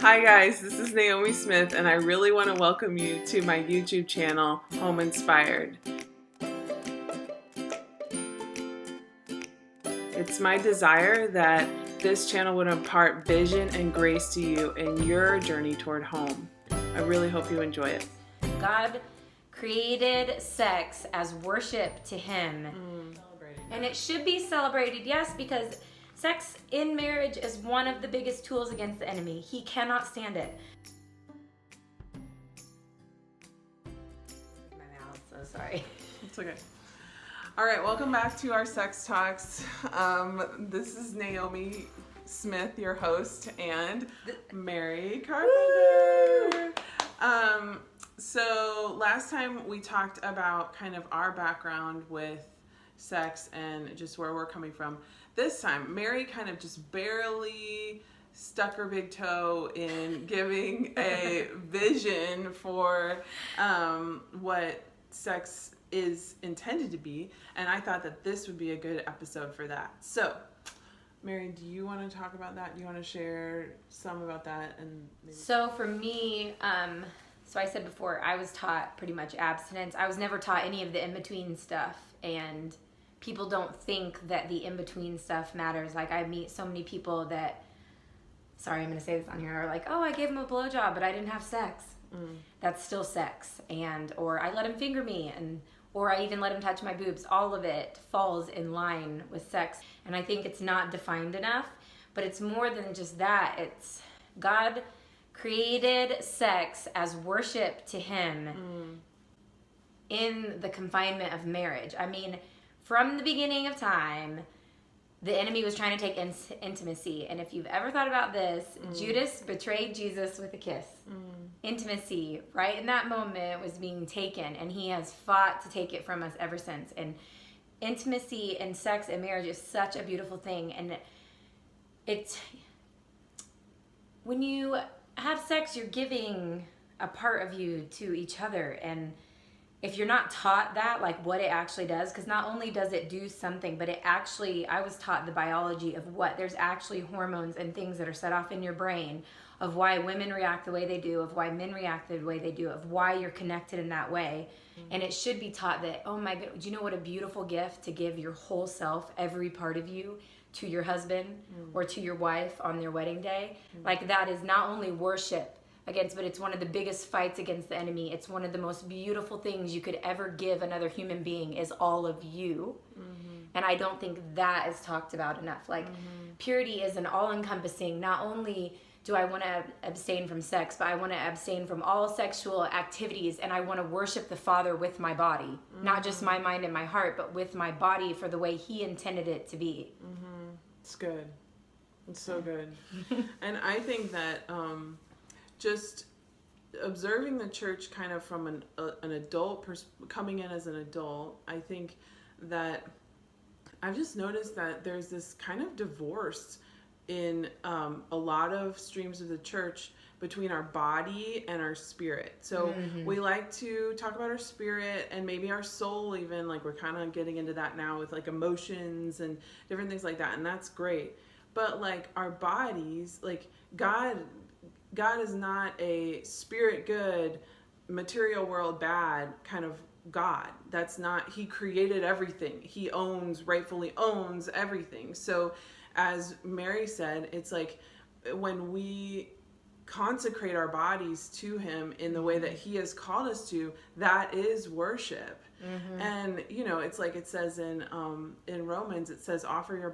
Hi guys, this is Naomi Smith and I really want to welcome you to my YouTube channel, Home Inspired. It's my desire that this channel would impart vision and grace to you in your journey toward home. I really hope you enjoy it. God created sex as worship to Him. And it should be celebrated, yes, because sex in marriage is one of the biggest tools against the enemy. He cannot stand it. My mouth, so sorry. It's okay. All right, welcome back to our sex talks. This is Naomi Smith, your host, and Mary Carpenter. So last time we talked about kind of our background with sex and just where we're coming from. This time, Mary kind of just barely stuck her big toe in giving a vision for what sex is intended to be, and I thought that this would be a good episode for that. So, Mary, do you want to talk about that? Do you want to share some about that? And maybe... So for me, so I said before, I was taught pretty much abstinence. I was never taught any of the in-between stuff, and people don't think that the in-between stuff matters. Like, I meet so many people that, sorry, I'm going to say this on here, are like, oh, I gave him a blowjob, but I didn't have sex. That's still sex. Or I let him finger me, or I even let him touch my boobs. All of it falls in line with sex. And I think it's not defined enough, but it's more than just that. It's God created sex as worship to Him in the confinement of marriage. I mean, from the beginning of time, the enemy was trying to take intimacy. And if you've ever thought about this, Judas betrayed Jesus with a kiss. Intimacy, right in that moment, was being taken, and he has fought to take it from us ever since. And intimacy and sex and marriage is such a beautiful thing. And it's, when you have sex, you're giving a part of you to each other. And if you're not taught that, like what it actually does, because not only does it do something, but it actually, I was taught the biology of what, there's actually hormones and things that are set off in your brain of why women react the way they do, of why men react the way they do, of why you're connected in that way. And it should be taught that, oh my God, do you know what a beautiful gift to give your whole self, every part of you, to your husband or to your wife on their wedding day? Like, that is not only worship against, but it's one of the biggest fights against the enemy. It's one of the most beautiful things you could ever give another human being, is all of you. And I don't think that is talked about enough. Like, purity is an all-encompassing, not only do I want to abstain from sex, but I want to abstain from all sexual activities, and I want to worship the Father with my body. Not just my mind and my heart, but with my body for the way He intended it to be. It's good. It's so good. And I think that just observing the church kind of from an adult coming in as an adult, I think that I've just noticed that there's this kind of divorce in a lot of streams of the church between our body and our spirit. So we like to talk about our spirit and maybe our soul even, like we're kind of getting into that now with like emotions and different things like that, and that's great. But like our bodies, like God is not a spirit good, material world bad kind of God. That's not, He created everything. He rightfully owns everything. So as Mary said, it's like when we consecrate our bodies to Him in the way that He has called us to, that is worship. And it's like it says in Romans, it says, offer your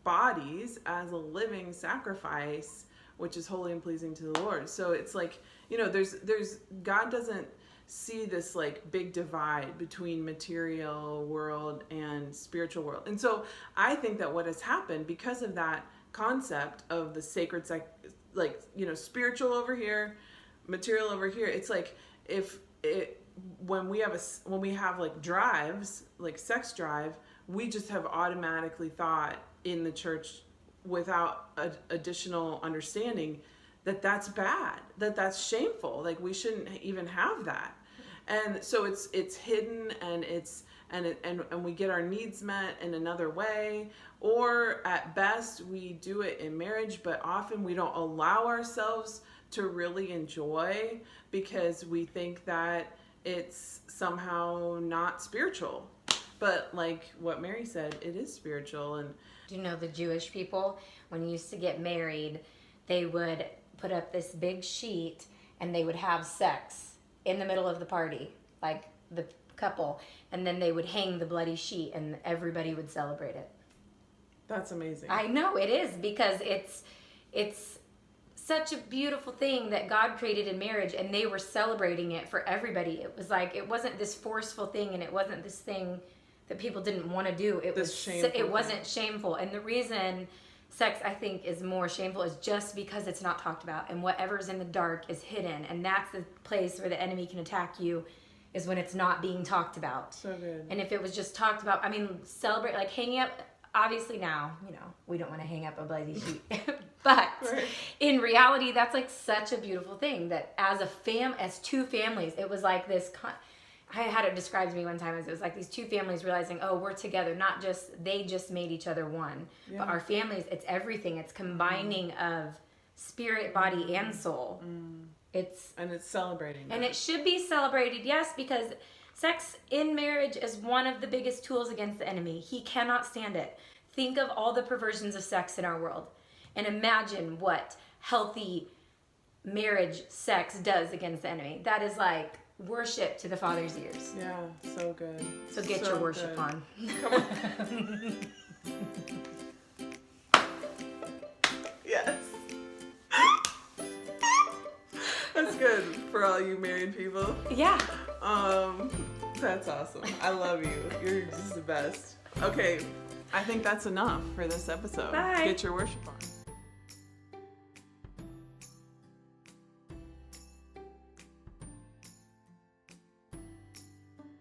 bodies as a living sacrifice, which is holy and pleasing to the Lord. So it's like, there's God doesn't see this like big divide between material world and spiritual world. And so I think that what has happened because of that concept of the sacred spiritual over here, material over here, it's like when we have like drives, like sex drive, we just have automatically thought in the church without additional understanding that that's bad, that's shameful, like we shouldn't even have that. And so it's hidden, and and we get our needs met in another way, or at best we do it in marriage, but often we don't allow ourselves to really enjoy because we think that it's somehow not spiritual. But like what Mary said, it is spiritual. And do you know the Jewish people, when you used to get married, they would put up this big sheet and they would have sex in the middle of the party, like the couple, and then they would hang the bloody sheet and everybody would celebrate it. That's amazing. I know it is, because it's such a beautiful thing that God created in marriage, and they were celebrating it for everybody. It was like, it wasn't this forceful thing, and it wasn't this thing that people didn't want to do. It wasn't shameful. And the reason sex, I think, is more shameful is just because it's not talked about, and whatever's in the dark is hidden, and that's the place where the enemy can attack you, is when it's not being talked about. So good. And if it was just talked about, I mean, celebrate, like hanging up, obviously now, you know, we don't want to hang up a bloody sheet, but Right. in reality, that's like such a beautiful thing that as two families, it was like this, I had it described to me one time as it was like these two families realizing, oh, we're together, not just, they just made each other one, but our families, it's everything. It's combining of spirit, body, and soul. And it's celebrating. And it should be celebrated, yes, because sex in marriage is one of the biggest tools against the enemy. He cannot stand it. Think of all the perversions of sex in our world, and imagine what healthy marriage sex does against the enemy. That is like worship to the Father's ears. Yeah, so good. So get your worship good. on. Come on. Yes. That's good for all you married people. Yeah. That's awesome. I love you. You're just the best. Okay, I think that's enough for this episode. Bye. Get your worship on.